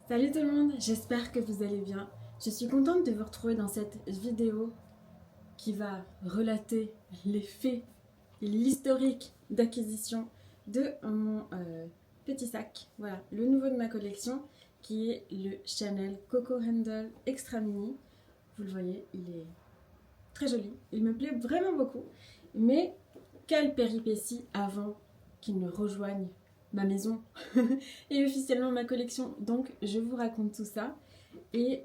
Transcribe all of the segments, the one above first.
Salut tout le monde, j'espère que vous allez bien. Je suis contente de vous retrouver dans cette vidéo qui va relater les faits et l'historique d'acquisition de mon petit sac. Voilà, le nouveau de ma collection qui est le Chanel Coco Handle Extra Mini. Vous le voyez, il est très joli, il me plaît vraiment beaucoup. Mais quelle péripétie avant qu'il ne rejoigne ma maison et officiellement ma collection. Donc je vous raconte tout ça. Et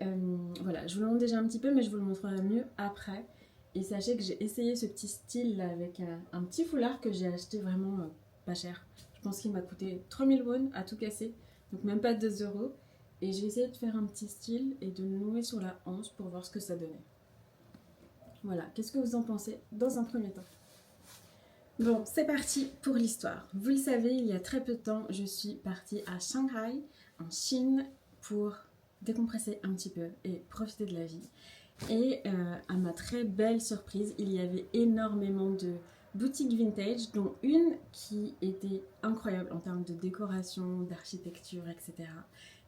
voilà, je vous le montre déjà un petit peu, mais je vous le montrerai mieux après. Et sachez que j'ai essayé ce petit style là avec un petit foulard que j'ai acheté vraiment pas cher. Je pense qu'il m'a coûté 3000 won à tout casser, donc même pas 2 euros. Et j'ai essayé de faire un petit style et de le nouer sur la hanche pour voir ce que ça donnait. Voilà, qu'est-ce que vous en pensez dans un premier temps? Bon, c'est parti pour l'histoire. Vous le savez, il y a très peu de temps, je suis partie à Shanghai, en Chine, pour décompresser un petit peu et profiter de la vie. Et à ma très belle surprise, il y avait énormément de boutiques vintage, dont une qui était incroyable en termes de décoration, d'architecture, etc.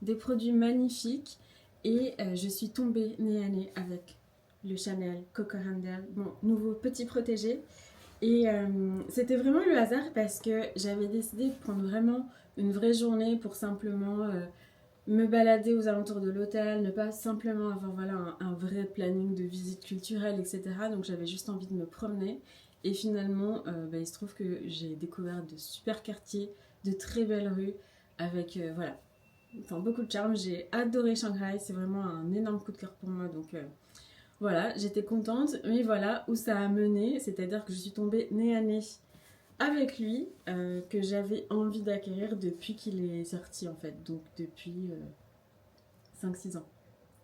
Des produits magnifiques. Et je suis tombée nez à nez avec le Chanel Coco Handle, mon nouveau petit protégé. Et c'était vraiment le hasard parce que j'avais décidé de prendre vraiment une vraie journée pour simplement me balader aux alentours de l'hôtel, ne pas simplement avoir voilà, un vrai planning de visite culturelle, etc. Donc j'avais juste envie de me promener. Et finalement, il se trouve que j'ai découvert de super quartiers, de très belles rues, avec voilà, enfin, beaucoup de charme. J'ai adoré Shanghai, c'est vraiment un énorme coup de cœur pour moi. Donc voilà, j'étais contente, mais voilà où ça a mené, c'est-à-dire que je suis tombée nez à nez avec lui, que j'avais envie d'acquérir depuis qu'il est sorti en fait, donc depuis 5-6 ans.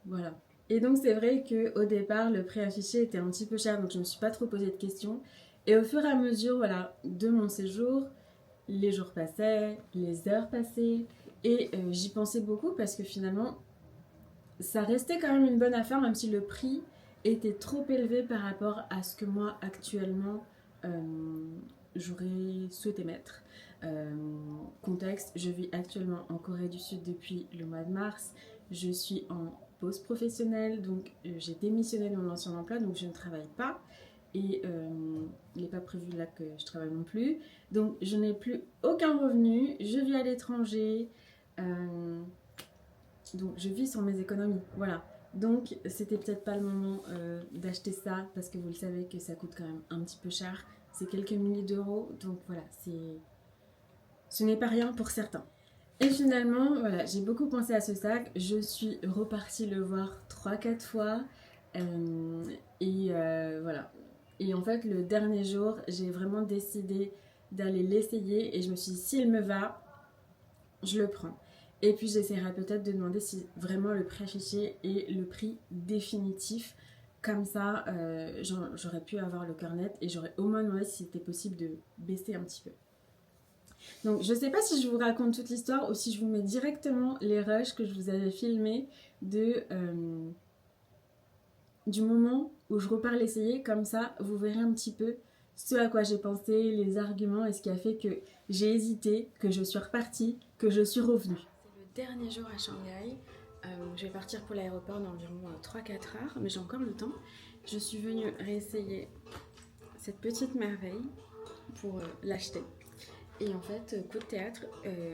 Voilà. Et donc c'est vrai qu'au départ, le prix affiché était un petit peu cher, donc je ne me suis pas trop posé de questions. Et au fur et à mesure voilà, de mon séjour, les jours passaient, les heures passaient, et j'y pensais beaucoup parce que finalement, ça restait quand même une bonne affaire, même si le prix était trop élevé par rapport à ce que moi actuellement j'aurais souhaité mettre. Euh, Contexte, je vis actuellement en Corée du Sud depuis le mois de mars. Je suis en pause professionnelle, donc j'ai démissionné de mon ancien emploi, donc je ne travaille pas. Et il n'est pas prévu là que je travaille non plus. Donc je n'ai plus aucun revenu, je vis à l'étranger. Euh, donc je vis sur mes économies, voilà. Donc c'était peut-être pas le moment d'acheter ça parce que vous le savez que ça coûte quand même un petit peu cher. C'est quelques milliers d'euros, donc voilà, ce n'est pas rien pour certains. Et finalement, voilà, j'ai beaucoup pensé à ce sac. Je suis repartie le voir 3-4 fois. Euh, voilà. Et en fait, le dernier jour, j'ai vraiment décidé d'aller l'essayer. Et je me suis dit, s'il me va, je le prends. Et puis j'essaierai peut-être de demander si vraiment le prix affiché est le prix définitif. Comme ça, j'aurais pu avoir le cœur net et j'aurais au moins demandé si c'était possible de baisser un petit peu. Donc je sais pas si je vous raconte toute l'histoire ou si je vous mets directement les rushs que je vous avais filmés du moment où je repars l'essayer. Comme ça, vous verrez un petit peu ce à quoi j'ai pensé, les arguments et ce qui a fait que j'ai hésité, que je suis repartie, que je suis revenue. C'est le dernier jour à Shanghai. Je vais partir pour l'aéroport dans environ 3-4 heures, mais j'ai encore le temps. Je suis venue réessayer cette petite merveille pour l'acheter. Et en fait, coup de théâtre,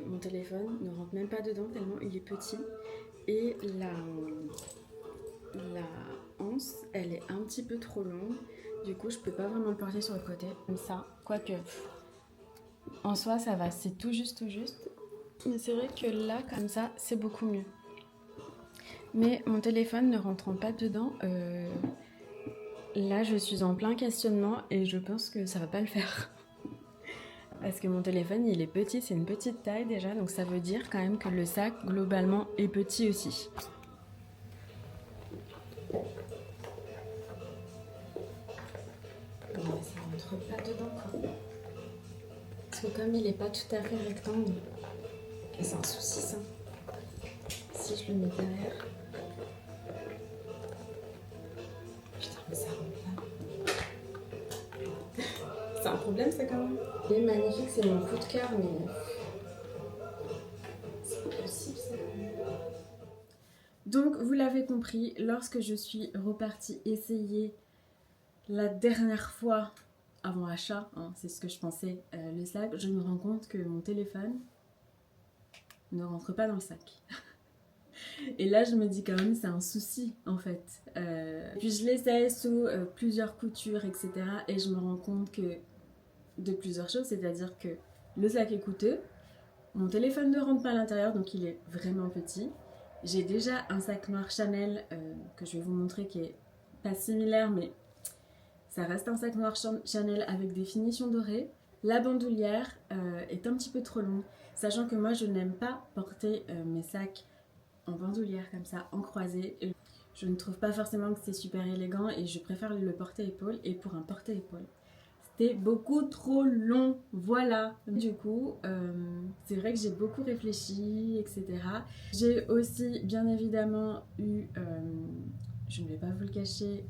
mon téléphone ne rentre même pas dedans tellement il est petit. Et la anse, elle est un petit peu trop longue. Du coup, je peux pas vraiment le porter sur le côté comme ça. Quoique, en soi, ça va, c'est tout juste, tout juste. Mais c'est vrai que là, comme ça, c'est beaucoup mieux. Mais mon téléphone ne rentrant pas dedans, là, je suis en plein questionnement et je pense que ça va pas le faire. Parce que mon téléphone, il est petit, c'est une petite taille déjà, donc ça veut dire quand même que le sac, globalement, est petit aussi. Bon, ça rentre pas dedans, quoi. Parce que comme il est pas tout à fait rectangle, c'est un souci, ça. Si je le mets derrière... Putain, mais ça rentre pas. C'est un problème, ça, quand même. Il est magnifique, c'est mon coup de cœur, mais... c'est pas possible, ça. Donc vous l'avez compris, lorsque je suis repartie essayer la dernière fois avant achat, hein, c'est ce que je pensais, le sac, je me rends compte que mon téléphone ne rentre pas dans le sac. Et là je me dis quand même c'est un souci en fait. Puis je l'essaye sous plusieurs coutures, etc. Et je me rends compte que de plusieurs choses, c'est-à-dire que le sac est coûteux, mon téléphone ne rentre pas à l'intérieur donc il est vraiment petit. J'ai déjà un sac noir Chanel que je vais vous montrer qui est pas similaire mais ça reste un sac noir Chanel avec des finitions dorées. La bandoulière est un petit peu trop longue, sachant que moi je n'aime pas porter mes sacs en bandoulière comme ça, en croisée. Je ne trouve pas forcément que c'est super élégant et je préfère le porte-épaule. Et pour un porte-épaule, c'était beaucoup trop long, voilà. Du coup, c'est vrai que j'ai beaucoup réfléchi, etc. J'ai aussi bien évidemment eu, je ne vais pas vous le cacher,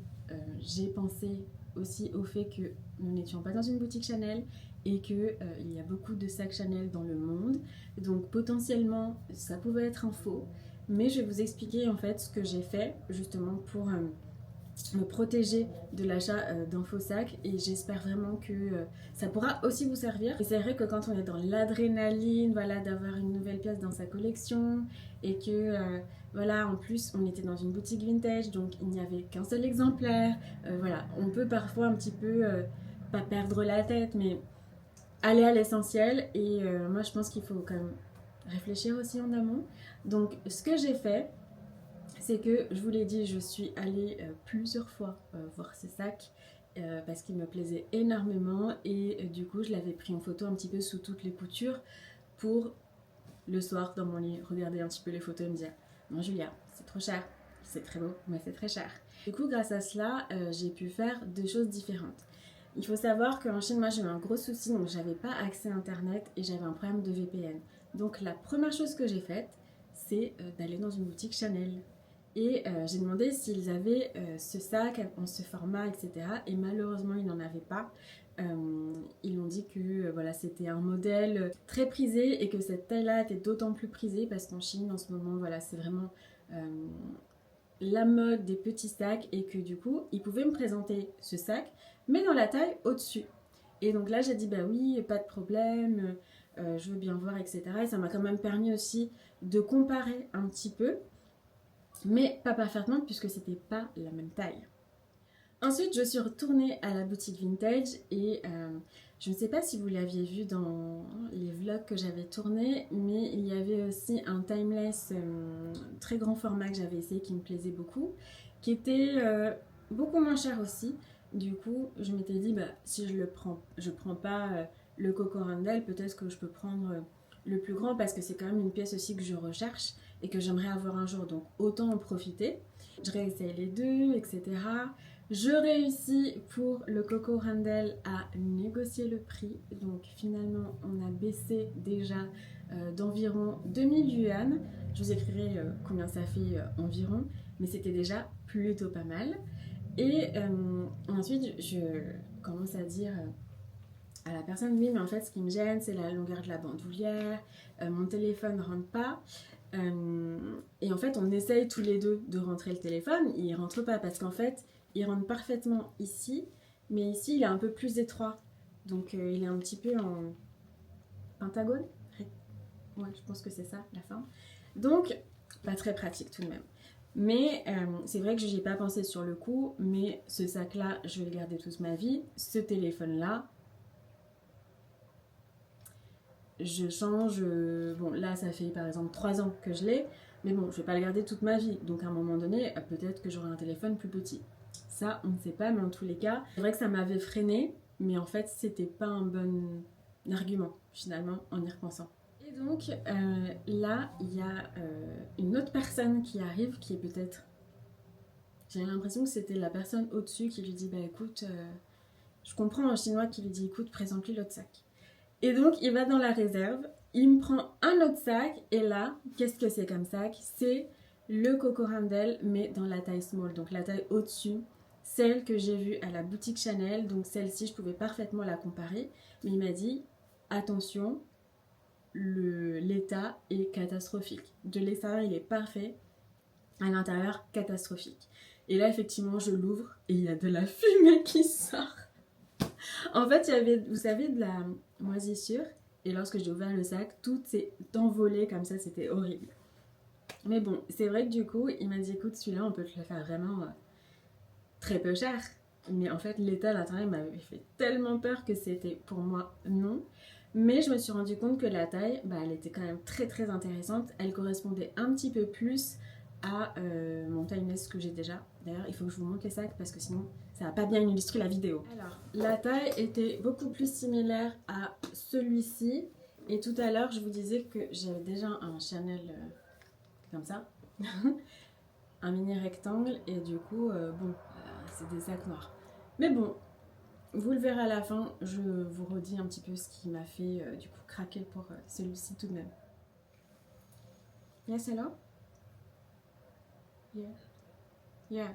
j'ai pensé aussi au fait que nous n'étions pas dans une boutique Chanel et qu'il y a beaucoup de sacs Chanel dans le monde. Donc potentiellement, ça pouvait être un faux. Mais je vais vous expliquer en fait ce que j'ai fait justement pour me protéger de l'achat d'un faux sac et j'espère vraiment que ça pourra aussi vous servir. Et c'est vrai que quand on est dans l'adrénaline, voilà, d'avoir une nouvelle pièce dans sa collection et que voilà, en plus on était dans une boutique vintage donc il n'y avait qu'un seul exemplaire, voilà, on peut parfois un petit peu pas perdre la tête mais aller à l'essentiel et moi je pense qu'il faut quand même réfléchir aussi en amont. Donc ce que j'ai fait, c'est que je vous l'ai dit, je suis allée plusieurs fois voir ces sacs parce qu'ils me plaisaient énormément et du coup je l'avais pris en photo un petit peu sous toutes les coutures pour le soir dans mon lit regarder un petit peu les photos et me dire non Julia, c'est trop cher, c'est très beau mais c'est très cher. Du coup grâce à cela j'ai pu faire deux choses différentes. Il faut savoir qu'en Chine, moi j'ai eu un gros souci, donc j'avais pas accès à internet et j'avais un problème de VPN. Donc la première chose que j'ai faite, c'est d'aller dans une boutique Chanel. Et j'ai demandé s'ils avaient ce sac en ce format, etc. Et malheureusement, ils n'en avaient pas. Ils ont dit que voilà, c'était un modèle très prisé et que cette taille-là était d'autant plus prisée parce qu'en Chine, en ce moment, voilà, c'est vraiment la mode des petits sacs et que du coup, ils pouvaient me présenter ce sac, mais dans la taille au-dessus. Et donc là, j'ai dit, bah oui, pas de problème, je veux bien voir, etc. Et ça m'a quand même permis aussi de comparer un petit peu, mais pas parfaitement puisque c'était pas la même taille. Ensuite, je suis retournée à la boutique vintage et je ne sais pas si vous l'aviez vu dans les vlogs que j'avais tournés, mais il y avait aussi un timeless très grand format que j'avais essayé qui me plaisait beaucoup, qui était beaucoup moins cher aussi. Du coup, je m'étais dit, bah, si je prends pas le Coco Randell, peut-être que je peux prendre le plus grand parce que c'est quand même une pièce aussi que je recherche et que j'aimerais avoir un jour, donc autant en profiter. Je réessaye les deux, etc. Je réussis pour le Coco Randell à négocier le prix. Donc finalement, on a baissé déjà d'environ 2000 yuan. Je vous écrirai combien ça fait environ, mais c'était déjà plutôt pas mal. Et ensuite, je commence à dire à la personne, oui, mais en fait, ce qui me gêne, c'est la longueur de la bandoulière, mon téléphone ne rentre pas. Et en fait, on essaye tous les deux de rentrer le téléphone, il ne rentre pas parce qu'en fait, il rentre parfaitement ici, mais ici, il est un peu plus étroit. Donc, il est un petit peu en pentagone. Ouais, je pense que c'est ça, la forme. Donc, pas très pratique tout de même. Mais c'est vrai que je n'y ai pas pensé sur le coup, mais ce sac-là, je vais le garder toute ma vie. Ce téléphone-là, je change, bon là ça fait par exemple 3 ans que je l'ai, mais bon je vais pas le garder toute ma vie, donc à un moment donné peut-être que j'aurai un téléphone plus petit. Ça on ne sait pas, mais en tous les cas, c'est vrai que ça m'avait freiné, mais en fait c'était pas un bon argument finalement en y repensant. Et donc là il y a une autre personne qui arrive qui est peut-être, j'ai l'impression que c'était la personne au-dessus qui lui dit bah écoute, je comprends en chinois qui lui dit écoute présente-lui l'autre sac. Et donc, il va dans la réserve, il me prend un autre sac, et là, qu'est-ce que c'est comme sac? C'est le Coco Randell, mais dans la taille small, donc la taille au-dessus, celle que j'ai vue à la boutique Chanel, donc celle-ci, je pouvais parfaitement la comparer, mais il m'a dit, attention, l'état est catastrophique. De l'extérieur, il est parfait, À l'intérieur, catastrophique. Et là, effectivement, je l'ouvre et il y a de la fumée qui sort. En fait, il y avait, vous savez, de la moisissure. Et lorsque j'ai ouvert le sac, tout s'est envolé comme ça, c'était horrible. Mais bon, c'est vrai que du coup, il m'a dit, écoute, celui-là, on peut te le faire vraiment très peu cher. Mais en fait, l'état à l'intérieur m'avait fait tellement peur que c'était pour moi non. Mais je me suis rendu compte que la taille, bah, elle était quand même très très intéressante. Elle correspondait un petit peu plus à mon timeless que j'ai déjà. D'ailleurs, il faut que je vous montre les sacs parce que sinon, ça va pas bien illustrer la vidéo. Alors, la taille était beaucoup plus similaire à celui-ci. Et tout à l'heure, je vous disais que j'avais déjà un Chanel comme ça. Un mini rectangle. Et du coup, bon, c'est des sacs noirs. Mais bon, vous le verrez à la fin, je vous redis un petit peu ce qui m'a fait du coup craquer pour celui-ci tout de même. Yes, hello? Yeah. Yeah.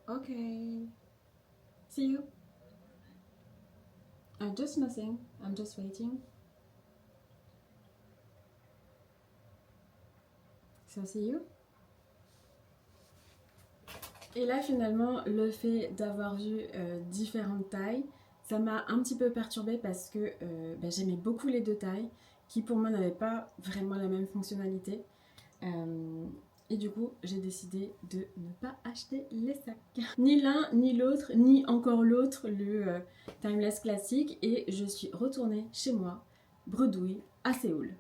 Okay. See you. Just nothing. I'm just waiting. So see you. Et là finalement, le fait d'avoir vu différentes tailles, ça m'a un petit peu perturbée parce que j'aimais beaucoup les deux tailles qui pour moi n'avaient pas vraiment la même fonctionnalité. Et du coup, j'ai décidé de ne pas acheter les sacs. Ni l'un, ni l'autre, ni encore l'autre, le Timeless classique. Et je suis retournée chez moi, bredouille, à Séoul.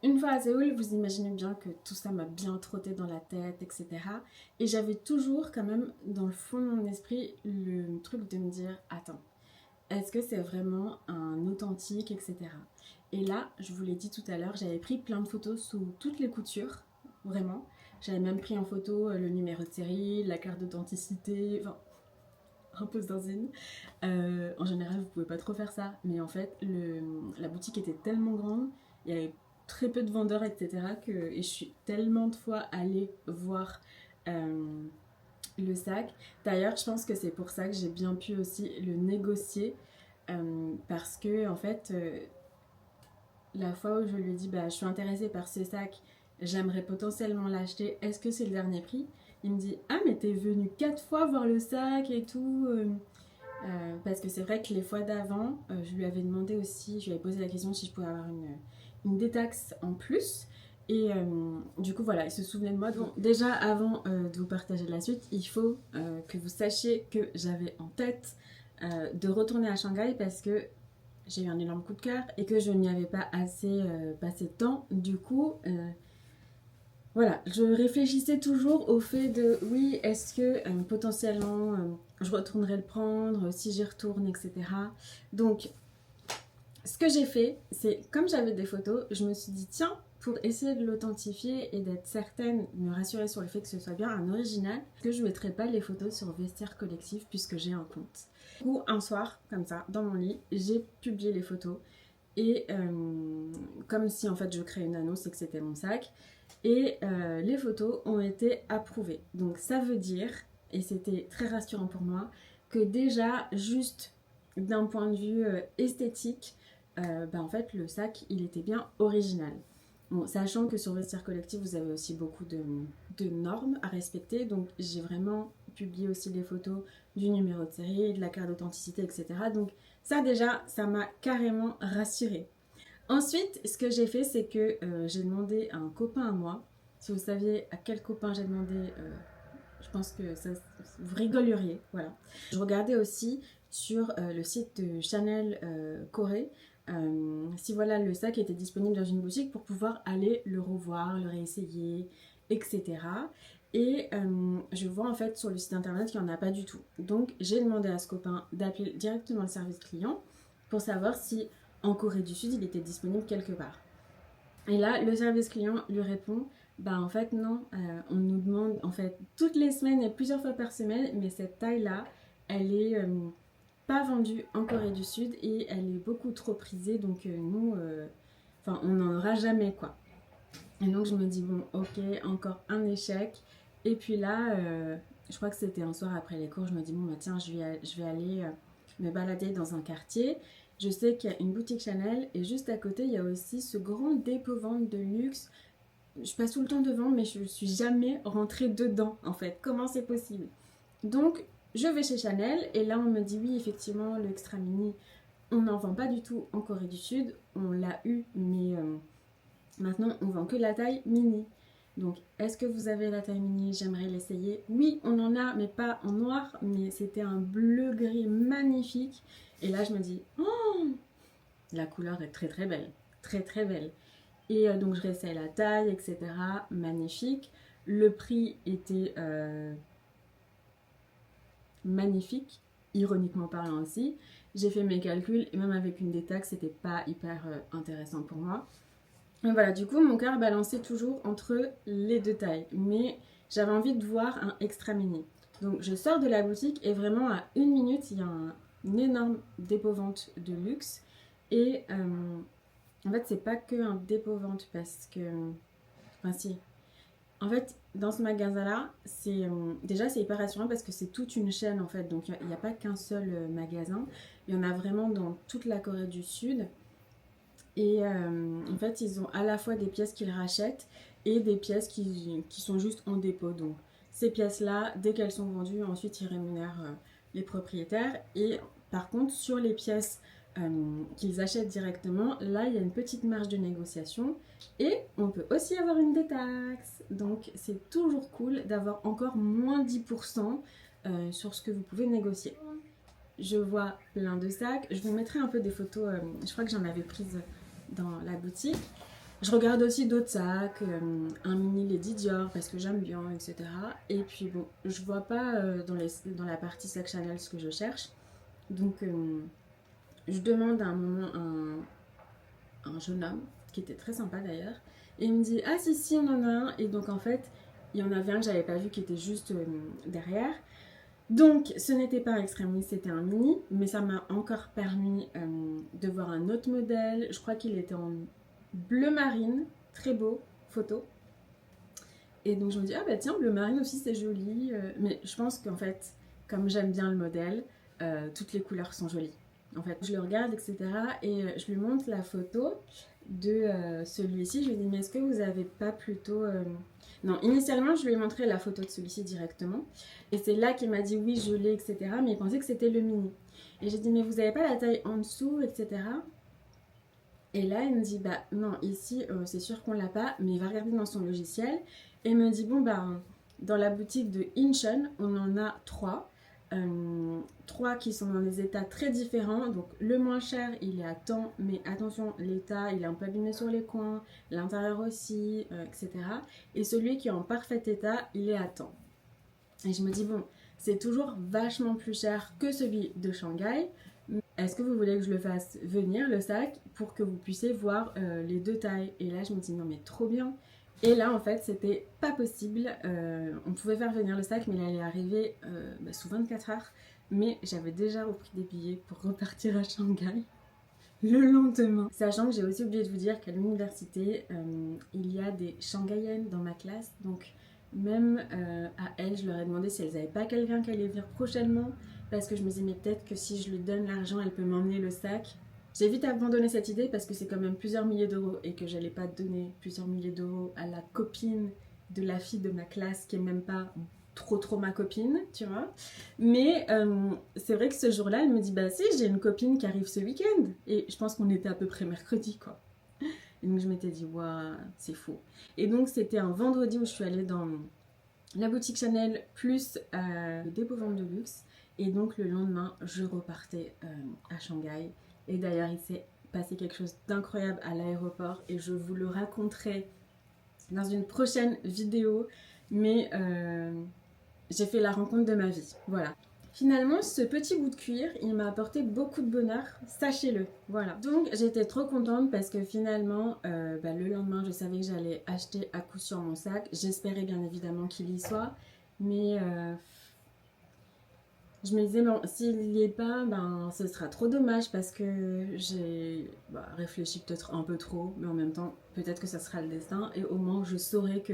Une fois à Séoul, vous imaginez bien que tout ça m'a bien trotté dans la tête, etc. Et j'avais toujours quand même dans le fond de mon esprit le truc de me dire, attends, est-ce que c'est vraiment un authentique, etc. Et là, je vous l'ai dit tout à l'heure, j'avais pris plein de photos sous toutes les coutures, vraiment. J'avais même pris en photo le numéro de série, la carte d'authenticité, enfin, un peu zinzine. En général, vous pouvez pas trop faire ça, mais en fait, la boutique était tellement grande, il y avait très peu de vendeurs, etc. Et je suis tellement de fois allée voir le sac. D'ailleurs, je pense que c'est pour ça que j'ai bien pu aussi le négocier, parce que en fait, la fois où je lui ai dit bah, je suis intéressée par ce sac, j'aimerais potentiellement l'acheter, est-ce que c'est le dernier prix? Il me dit ah mais t'es venu 4 fois voir le sac et tout. Parce que c'est vrai que les fois d'avant, je lui avais demandé aussi, je lui avais posé la question si je pouvais avoir une détaxe en plus. Et du coup, voilà, il se souvenait de moi. Bon, déjà, avant de vous partager la suite, il faut que vous sachiez que j'avais en tête de retourner à Shanghai parce que j'ai eu un énorme coup de cœur et que je n'y avais pas assez passé de temps. Du coup, voilà, je réfléchissais toujours au fait de oui, est-ce que potentiellement je retournerai le prendre si j'y retourne, etc. Donc, ce que j'ai fait, c'est comme j'avais des photos, je me suis dit tiens, pour essayer de l'authentifier et d'être certaine, de me rassurer sur le fait que ce soit bien un original, que je ne mettrai pas les photos sur Vestiaire Collectif puisque j'ai un compte. Du coup, un soir, comme ça, dans mon lit, j'ai publié les photos et comme si en fait je créais une annonce et que c'était mon sac. Et les photos ont été approuvées. Donc ça veut dire, et c'était très rassurant pour moi, que déjà juste d'un point de vue esthétique, en fait le sac il était bien original. Bon, sachant que sur Vestiaire Collectif vous avez aussi beaucoup de normes à respecter, donc j'ai vraiment publié aussi les photos du numéro de série, de la carte d'authenticité, etc. Donc ça déjà, ça m'a carrément rassurée. Ensuite, ce que j'ai fait, c'est que j'ai demandé à un copain à moi. Si vous saviez à quel copain j'ai demandé, je pense que ça, vous rigoleriez. Voilà. Je regardais aussi sur le site de Chanel Corée si voilà le sac était disponible dans une boutique pour pouvoir aller le revoir, le réessayer, etc. Et je vois en fait sur le site internet qu'il n'y en a pas du tout. Donc j'ai demandé à ce copain d'appeler directement le service client pour savoir si en Corée du Sud il était disponible quelque part. Et là, le service client lui répond bah en fait non, on nous demande en fait toutes les semaines et plusieurs fois par semaine, mais cette taille-là, elle est pas vendue en Corée du Sud et elle est beaucoup trop prisée, donc nous, enfin on n'en aura jamais quoi. Et donc je me dis bon ok, encore un échec. Et puis là, je crois que c'était un soir après les cours, je me dis bon bah tiens je vais aller me balader dans un quartier. je sais qu'il y a une boutique Chanel et juste à côté, il y a aussi ce grand dépôt-vente de luxe. Je passe tout le temps devant, mais je ne suis jamais rentrée dedans, en fait. Comment c'est possible? Donc, je vais chez Chanel et là, on me dit oui, effectivement, le extra mini, on n'en vend pas du tout en Corée du Sud. On l'a eu, mais maintenant, on vend que la taille mini. Donc, est-ce que vous avez la taille mini? J'aimerais l'essayer. Oui, on en a, mais pas en noir, mais c'était un bleu-gris magnifique. Et là, je me dis, oh, la couleur est très très belle. Très très belle. Et donc, je réessaye la taille, etc. Magnifique. Le prix était magnifique, ironiquement parlant aussi. J'ai fait mes calculs et même avec une détaxe, c'était pas hyper intéressant pour moi. Et voilà, du coup, mon cœur balançait toujours entre les deux tailles. Mais j'avais envie de voir un extra mini. Donc, je sors de la boutique et vraiment à 1 minute, il y a un énorme dépôt-vente de luxe. Et en fait, c'est pas que un dépôt-vente parce que. Enfin, si. En fait, dans ce magasin-là, déjà c'est hyper rassurant parce que c'est toute une chaîne en fait. Donc, il n'y a pas qu'un seul magasin. Il y en a vraiment dans toute la Corée du Sud. Et en fait, ils ont à la fois des pièces qu'ils rachètent et des pièces qui sont juste en dépôt. Donc, ces pièces-là, dès qu'elles sont vendues, ensuite ils rémunèrent les propriétaires. Et par contre, sur les pièces qu'ils achètent directement, là, il y a une petite marge de négociation. Et on peut aussi avoir une détaxe. Donc, c'est toujours cool d'avoir encore moins 10% sur ce que vous pouvez négocier. Je vois plein de sacs. Je vous mettrai un peu des photos. Je crois que j'en avais prises dans la boutique. Je regarde aussi d'autres sacs, un mini Lady Dior parce que j'aime bien, etc. Et puis bon, je vois pas dans la partie sac Chanel ce que je cherche. Donc je demande à un moment un jeune homme qui était très sympa d'ailleurs. Et il me dit ah si on en a un. Et donc en fait il y en avait un que j'avais pas vu qui était juste derrière. Donc, ce n'était pas un extrémiste, c'était un mini, mais ça m'a encore permis de voir un autre modèle. Je crois qu'il était en bleu marine, très beau, photo. Et donc, je me dis, ah bah tiens, bleu marine aussi, c'est joli. Mais je pense qu'en fait, comme j'aime bien le modèle, toutes les couleurs sont jolies. En fait, je le regarde, etc. Et je lui montre la photo de celui-ci. Je lui dis, mais est-ce que vous avez pas plutôt... Non, initialement, je lui ai montré la photo de celui-ci directement. Et c'est là qu'il m'a dit oui, je l'ai, etc. Mais il pensait que c'était le mini. Et j'ai dit, mais vous n'avez pas la taille en dessous, etc. Et là, il me dit, bah non, ici, c'est sûr qu'on l'a pas. Mais il va regarder dans son logiciel. Et il me dit, bon, bah, dans la boutique de Incheon, on en a 3. 3 qui sont dans des états très différents. Donc le moins cher, il est à temps, mais attention, l'état, il est un peu abîmé sur les coins, l'intérieur aussi, etc. Et celui qui est en parfait état, il est à temps. Et je me dis, bon, c'est toujours vachement plus cher que celui de Shanghai. Est-ce que vous voulez que je le fasse venir, le sac, pour que vous puissiez voir les deux tailles? Et là, je me dis, non mais trop bien. Et là, en fait, c'était pas possible. On pouvait faire venir le sac, mais il allait arriver sous 24 heures. Mais j'avais déjà repris des billets pour repartir à Shanghai le lendemain. Sachant que j'ai aussi oublié de vous dire qu'à l'université, il y a des Shanghaïennes dans ma classe. Donc, même à elles, je leur ai demandé si elles n'avaient pas quelqu'un qui allait venir prochainement. Parce que je me disais, mais peut-être que si je lui donne l'argent, elle peut m'emmener le sac. J'ai vite abandonné cette idée parce que c'est quand même plusieurs milliers d'euros et que j'allais pas donner plusieurs milliers d'euros à la copine de la fille de ma classe qui est même pas trop ma copine, tu vois. Mais c'est vrai que ce jour-là, elle me dit, bah si, j'ai une copine qui arrive ce week-end. Et je pense qu'on était à peu près mercredi, quoi. Et donc je m'étais dit, waouh, c'est fou. Et donc c'était un vendredi où je suis allée dans la boutique Chanel plus le dépôt-vente de luxe. Et donc le lendemain, je repartais à Shanghai. Et d'ailleurs, il s'est passé quelque chose d'incroyable à l'aéroport et je vous le raconterai dans une prochaine vidéo. Mais j'ai fait la rencontre de ma vie. Voilà. Finalement, ce petit bout de cuir, il m'a apporté beaucoup de bonheur, sachez-le. Voilà. Donc, j'étais trop contente parce que finalement, le lendemain, je savais que j'allais acheter à coup sûr mon sac. J'espérais bien évidemment qu'il y soit. Mais je me disais, bon, s'il n'y est pas, ben, ce sera trop dommage parce que j'ai réfléchi peut-être un peu trop. Mais en même temps, peut-être que ça sera le destin. Et au moins, je saurai que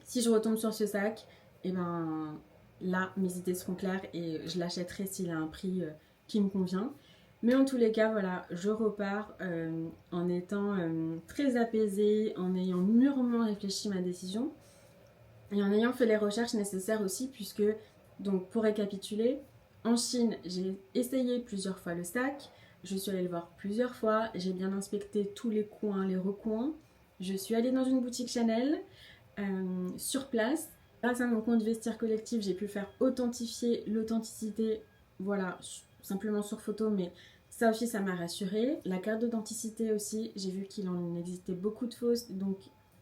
si je retombe sur ce sac, et ben là, mes idées seront claires et je l'achèterai s'il a un prix qui me convient. Mais en tous les cas, voilà, je repars en étant très apaisée, en ayant mûrement réfléchi ma décision et en ayant fait les recherches nécessaires aussi, puisque, donc pour récapituler, en Chine, j'ai essayé plusieurs fois le sac, je suis allée le voir plusieurs fois, j'ai bien inspecté tous les coins, les recoins. Je suis allée dans une boutique Chanel sur place. Grâce à mon compte Vestiaire Collectif, j'ai pu faire authentifier l'authenticité, voilà, simplement sur photo, mais ça aussi, ça m'a rassurée. La carte d'authenticité aussi, j'ai vu qu'il en existait beaucoup de fausses, donc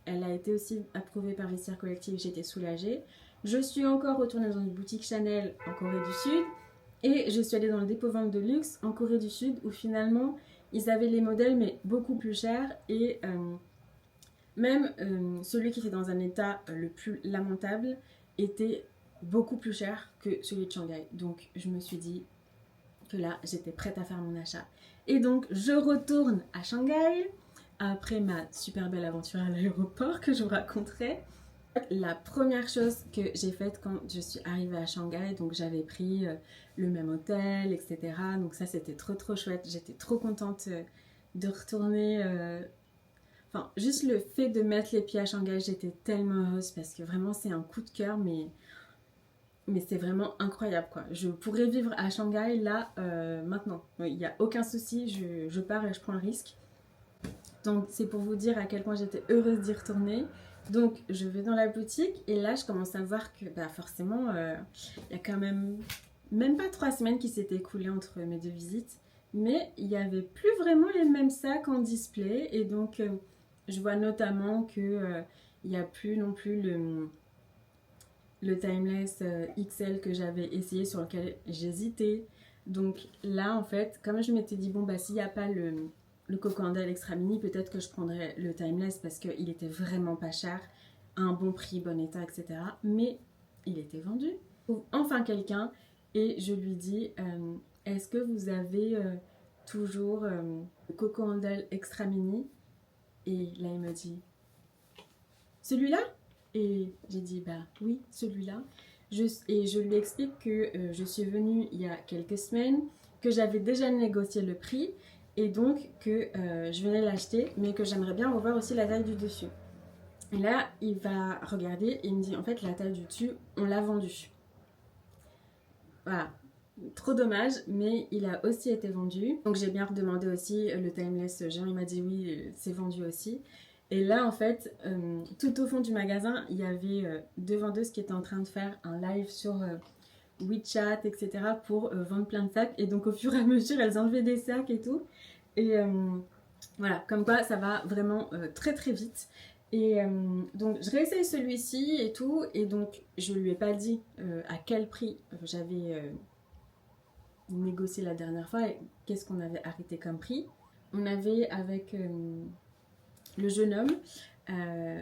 elle a été aussi approuvée par Vestiaire Collectif, j'étais soulagée. Je suis encore retournée dans une boutique Chanel en Corée du Sud et je suis allée dans le dépôt-vente de luxe en Corée du Sud où finalement ils avaient les modèles mais beaucoup plus chers et même celui qui était dans un état le plus lamentable était beaucoup plus cher que celui de Shanghai. Donc je me suis dit que là j'étais prête à faire mon achat. Et donc je retourne à Shanghai après ma super belle aventure à l'aéroport que je vous raconterai. La première chose que j'ai faite quand je suis arrivée à Shanghai, donc j'avais pris le même hôtel, etc. Donc ça c'était trop chouette. J'étais trop contente de retourner. Enfin, juste le fait de mettre les pieds à Shanghai, j'étais tellement heureuse parce que vraiment c'est un coup de cœur, mais c'est vraiment incroyable quoi. Je pourrais vivre à Shanghai là maintenant. Il n'y a aucun souci, je pars et je prends le risque. Donc c'est pour vous dire à quel point j'étais heureuse d'y retourner. Donc je vais dans la boutique et là je commence à voir que bah, forcément il y a quand même pas 3 semaines qui s'étaient écoulées entre mes deux visites. Mais il n'y avait plus vraiment les mêmes sacs en display et donc je vois notamment que il n'y a plus non plus le Timeless XL que j'avais essayé, sur lequel j'hésitais. Donc là en fait, comme je m'étais dit bon bah s'il n'y a pas le Cocandel Extra Mini, peut-être que je prendrais le Timeless parce qu'il était vraiment pas cher, à un bon prix, bon état, etc. Mais il était vendu. Je trouve enfin quelqu'un et je lui dis est-ce que vous avez toujours le Cocandel Extra Mini? Et là il me dit celui-là? Et j'ai dit bah oui, celui-là. Et je lui explique que je suis venue il y a quelques semaines, que j'avais déjà négocié le prix et donc que je venais l'acheter, mais que j'aimerais bien revoir aussi la taille du dessus. Et là, il va regarder et il me dit en fait la taille du dessus, on l'a vendu. Voilà, trop dommage, mais il a aussi été vendu. Donc j'ai bien redemandé aussi le Timeless géant, il m'a dit oui, c'est vendu aussi. Et là, en fait, tout au fond du magasin, il y avait deux vendeuses qui étaient en train de faire un live sur WeChat, etc. pour vendre plein de sacs. Et donc, au fur et à mesure, elles enlevaient des sacs et tout. Et voilà, comme quoi, ça va vraiment très vite. Et donc, je réessaye celui-ci et tout. Et donc, je lui ai pas dit à quel prix j'avais négocié la dernière fois et qu'est-ce qu'on avait arrêté comme prix. On avait avec le jeune homme,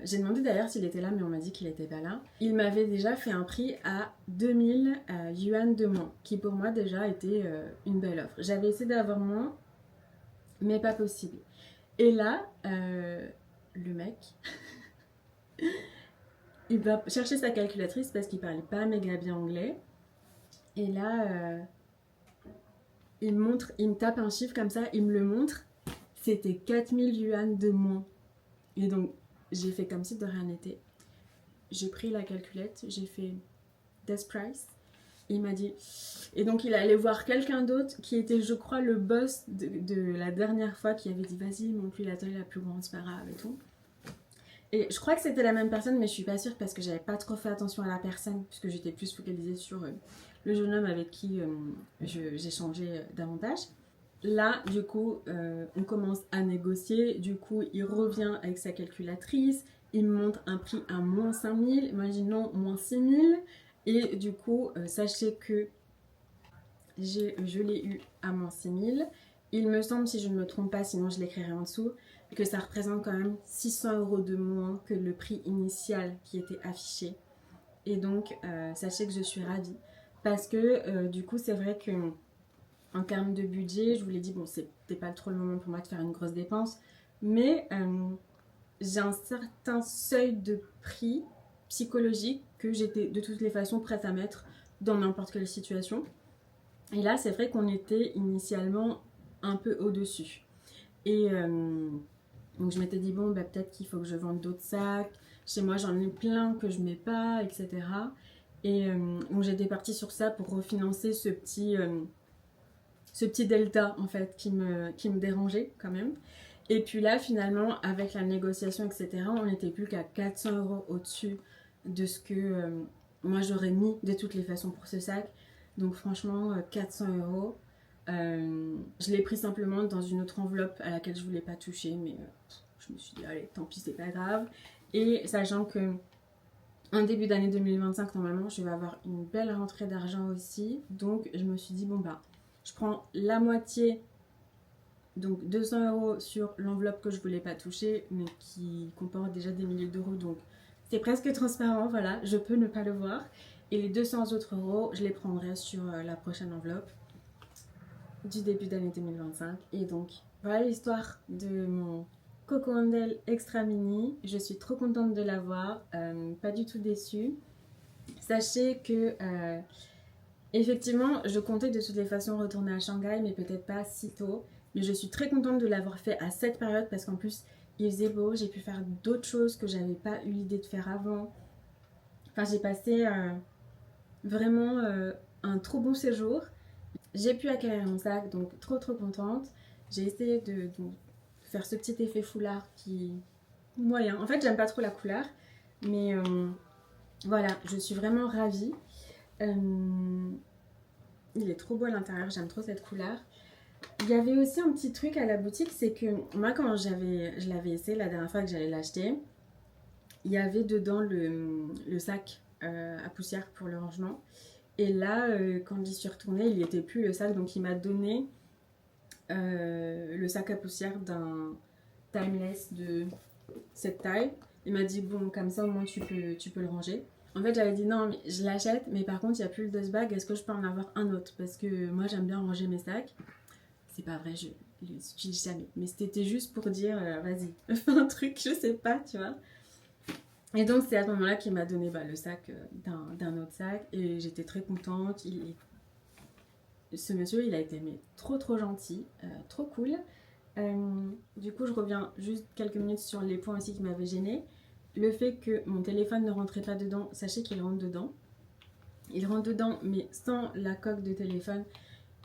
j'ai demandé d'ailleurs s'il était là, mais on m'a dit qu'il n'était pas là. Il m'avait déjà fait un prix à 2000 yuan de moins, qui pour moi déjà était une belle offre. J'avais essayé d'avoir moins, mais pas possible. Et là, le mec, il va chercher sa calculatrice parce qu'il parlait pas méga bien anglais. Et là, il me tape un chiffre comme ça, il me le montre. C'était 4000 yuan de moins. Et donc, j'ai fait comme si de rien n'était. J'ai pris la calculette, j'ai fait This Price. Il m'a dit. Et donc, il est allé voir quelqu'un d'autre qui était, je crois, le boss de la dernière fois, qui avait dit vas-y, montre-lui la taille la plus grande, c'est pas grave et tout. Et je crois que c'était la même personne, mais je suis pas sûre parce que j'avais pas trop fait attention à la personne, puisque j'étais plus focalisée sur le jeune homme avec qui j'échangeais davantage. Là, du coup, on commence à négocier. Du coup, il revient avec sa calculatrice. Il me montre un prix à moins 5000. Moi, je dis non, moins 6000. Et du coup, sachez que je l'ai eu à moins 6000. Il me semble, si je ne me trompe pas, sinon je l'écrirai en dessous, que ça représente quand même 600 € de moins que le prix initial qui était affiché. Et donc, sachez que je suis ravie. Parce que, du coup, c'est vrai que en termes de budget, je vous l'ai dit, bon, c'était pas trop le moment pour moi de faire une grosse dépense, mais j'ai un certain seuil de prix psychologique que j'étais de toutes les façons prête à mettre dans n'importe quelle situation. Et là, c'est vrai qu'on était initialement, je crois, 2000 yuan de moins. Et donc, sachez que je suis ravie. Parce que, du coup, c'est vrai que en termes de budget, je vous l'ai dit, bon, c'était pas trop le moment pour moi de faire une grosse dépense, mais j'ai un certain seuil de prix psychologique que j'étais de toutes les façons prête à mettre dans n'importe quelle situation. un peu au-dessus. Et donc je m'étais dit, bon, bah, peut-être qu'il faut que je vende d'autres sacs. Chez moi, j'en ai plein que je mets pas, etc. Et donc j'étais partie sur ça pour refinancer ce petit delta, en fait, qui me dérangeait quand même. Et puis là, finalement, avec la négociation, etc., on n'était plus qu'à 400 € au-dessus de ce que moi j'aurais mis de toutes les façons pour ce sac. Donc franchement, 400 €. Je l'ai pris simplement dans une autre enveloppe à laquelle je voulais pas toucher, mais je me suis dit, allez, tant pis, c'est pas grave. Et sachant que en début d'année 2025, normalement, je vais avoir une belle rentrée d'argent aussi. Donc, je me suis dit, bon, bah, je prends la moitié, donc 200 € sur l'enveloppe que je voulais pas toucher, mais qui comporte déjà des milliers d'euros. Donc, c'est presque transparent, voilà, je peux ne pas le voir. Et les 200 autres euros, je les prendrai sur la prochaine enveloppe du début d'année 2025. Et donc, voilà l'histoire de mon Coco Handel Extra Mini. Je suis trop contente de l'avoir, pas du tout déçue. Sachez que, effectivement, je comptais de toutes les façons retourner à Shanghai, mais peut-être pas si tôt. Mais je suis très contente de l'avoir fait à cette période parce qu'en plus, il faisait beau, j'ai pu faire d'autres choses que j'avais pas eu l'idée de faire avant. Enfin, j'ai passé vraiment un trop bon séjour. J'ai pu acquérir mon sac, donc trop contente. J'ai essayé de faire ce petit effet foulard qui moyen. En fait, j'aime pas trop la couleur, mais voilà, je suis vraiment ravie. Il est trop beau à l'intérieur, j'aime trop cette couleur. Il y avait aussi un petit truc à la boutique, c'est que moi quand je l'avais essayé la dernière fois que j'allais l'acheter, il y avait dedans le sac à poussière pour le rangement. Et là, quand j'y suis retournée, il n'y était plus le sac, donc il m'a donné le sac à poussière d'un Timeless de cette taille. Il m'a dit, bon, comme ça au moins tu peux le ranger. En fait, j'avais dit non, mais je l'achète, mais par contre, il n'y a plus le dust bag, est-ce que je peux en avoir un autre? Parce que moi, j'aime bien ranger mes sacs. C'est pas vrai, je les utilise jamais. Mais c'était juste pour dire, vas-y, fais un truc, je sais pas, tu vois. Et donc, c'est à ce moment-là qu'il m'a donné le sac d'un autre sac. Et j'étais très contente. Ce monsieur, il a été trop gentil, trop cool. Du coup, je reviens juste quelques minutes sur les points aussi qui m'avaient gênée. Le fait que mon téléphone ne rentrait pas dedans, sachez qu'il rentre dedans. Il rentre dedans, mais sans la coque de téléphone.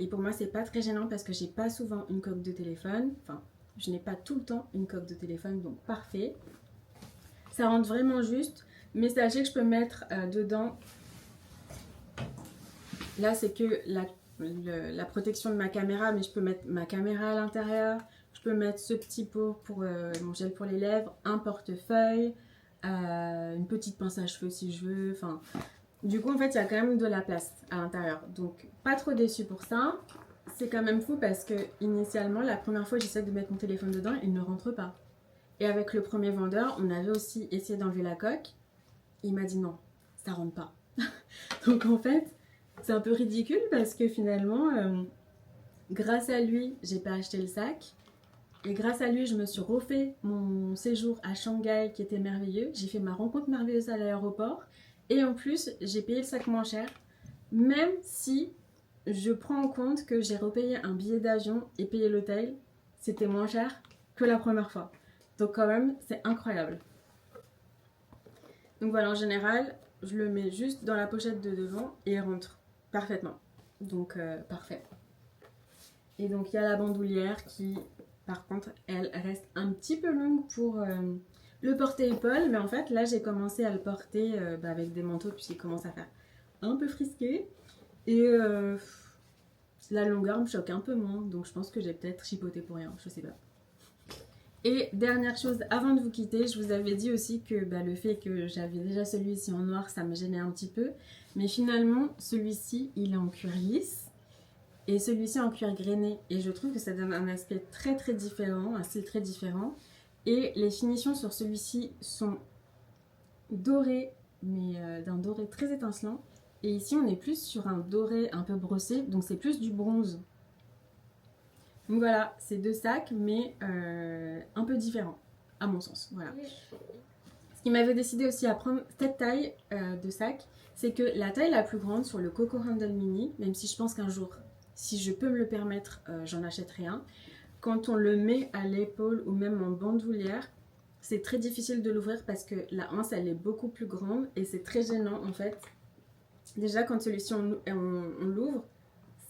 Et pour moi, c'est pas très gênant parce que j'ai pas souvent une coque de téléphone. Enfin, je n'ai pas tout le temps une coque de téléphone, donc parfait. Ça rentre vraiment juste, mais sachez que je peux mettre dedans. Là, c'est que la protection de ma caméra, mais je peux mettre ma caméra à l'intérieur. Je peux mettre ce petit pot pour mon gel pour les lèvres, un portefeuille, une petite pince à cheveux si je veux. Enfin, du coup, en fait, il y a quand même de la place à l'intérieur. Donc, pas trop déçue pour ça. C'est quand même fou parce que, initialement, la première fois que j'essaie de mettre mon téléphone dedans, il ne rentre pas. Et avec le premier vendeur, on avait aussi essayé d'enlever la coque. Il m'a dit non, ça rentre pas. Donc, en fait, c'est un peu ridicule parce que finalement, grâce à lui, j'ai pas acheté le sac. Et grâce à lui, je me suis refait mon séjour à Shanghai qui était merveilleux. J'ai fait ma rencontre merveilleuse à l'aéroport. Et en plus, j'ai payé le sac moins cher. Même si je prends en compte que j'ai repayé un billet d'avion et payé l'hôtel, c'était moins cher que la première fois. Donc quand même, c'est incroyable. Donc voilà, en général, je le mets juste dans la pochette de devant et il rentre parfaitement. Donc parfait. Et donc il y a la bandoulière qui, par contre, elle reste un petit peu longue pour le porter-épaule. Mais en fait, là, j'ai commencé à le porter avec des manteaux puisqu'il commence à faire un peu frisqué. Et la longueur me choque un peu moins. Donc je pense que j'ai peut-être chipoté pour rien, je sais pas. Et dernière chose, avant de vous quitter, je vous avais dit aussi que le fait que j'avais déjà celui-ci en noir, ça me gênait un petit peu. Mais finalement, celui-ci, il est en cuir lisse. Et celui-ci en cuir grainé. Et je trouve que ça donne un aspect très différent, un style très différent. Et les finitions sur celui-ci sont dorées, mais d'un doré très étincelant. Et ici, on est plus sur un doré un peu brossé, donc c'est plus du bronze. Donc voilà, c'est deux sacs, mais un peu différents, à mon sens. Voilà. Ce qui m'avait décidé aussi à prendre cette taille de sac, c'est que la taille la plus grande sur le Coco Handel Mini, même si je pense qu'un jour si je peux me le permettre, j'en achèterai un. Quand on le met à l'épaule ou même en bandoulière, c'est très difficile de l'ouvrir parce que la anse elle est beaucoup plus grande et c'est très gênant en fait. Déjà quand celui-ci on l'ouvre,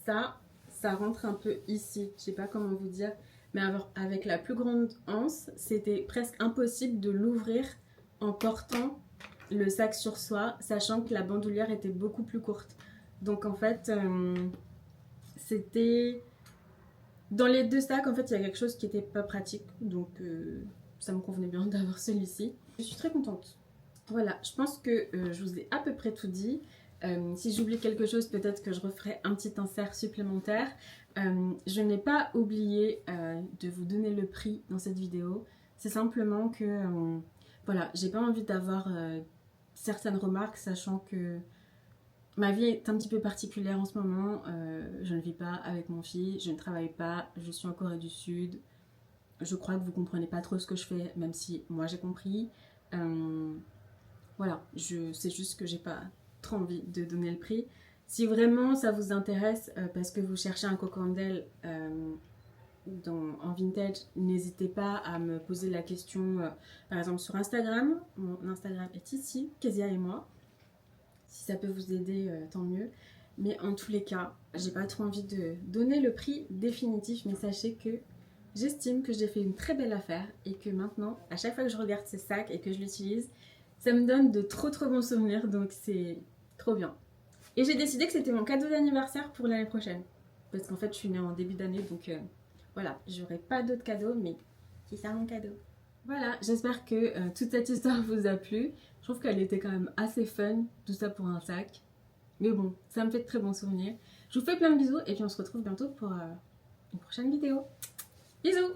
ça rentre un peu ici, je sais pas comment vous dire, mais avec la plus grande anse, c'était presque impossible de l'ouvrir en portant le sac sur soi, sachant que la bandoulière était beaucoup plus courte. Donc en fait, c'était... Dans les deux sacs, en fait, il y a quelque chose qui n'était pas pratique, donc ça me convenait bien d'avoir celui-ci. Je suis très contente. Voilà, je pense que je vous ai à peu près tout dit. Si j'oublie quelque chose, peut-être que je referai un petit insert supplémentaire. Je n'ai pas oublié de vous donner le prix dans cette vidéo. C'est simplement que, voilà, j'ai pas envie d'avoir certaines remarques, sachant que ma vie est un petit peu particulière en ce moment. Je ne vis pas avec mon fils, je ne travaille pas, je suis en Corée du Sud. Je crois que vous comprenez pas trop ce que je fais, même si moi j'ai compris. Voilà, c'est juste que j'ai pas trop envie de donner le prix. Si vraiment ça vous intéresse, parce que vous cherchez un cocondel en vintage, n'hésitez pas à me poser la question, par exemple sur Instagram. Mon Instagram est ici, Kezia et moi. Si ça peut vous aider, tant mieux. Mais en tous les cas, j'ai pas trop envie de donner le prix définitif, mais sachez que j'estime que j'ai fait une très belle affaire et que maintenant, à chaque fois que je regarde ces sacs et que je l'utilise, ça me donne de trop bons souvenirs, donc c'est trop bien. Et j'ai décidé que c'était mon cadeau d'anniversaire pour l'année prochaine. Parce qu'en fait, je suis née en début d'année, donc voilà, j'aurai pas d'autres cadeaux, mais c'est ça mon cadeau. Voilà, j'espère que toute cette histoire vous a plu. Je trouve qu'elle était quand même assez fun, tout ça pour un sac. Mais bon, ça me fait de très bons souvenirs. Je vous fais plein de bisous et puis on se retrouve bientôt pour une prochaine vidéo. Bisous!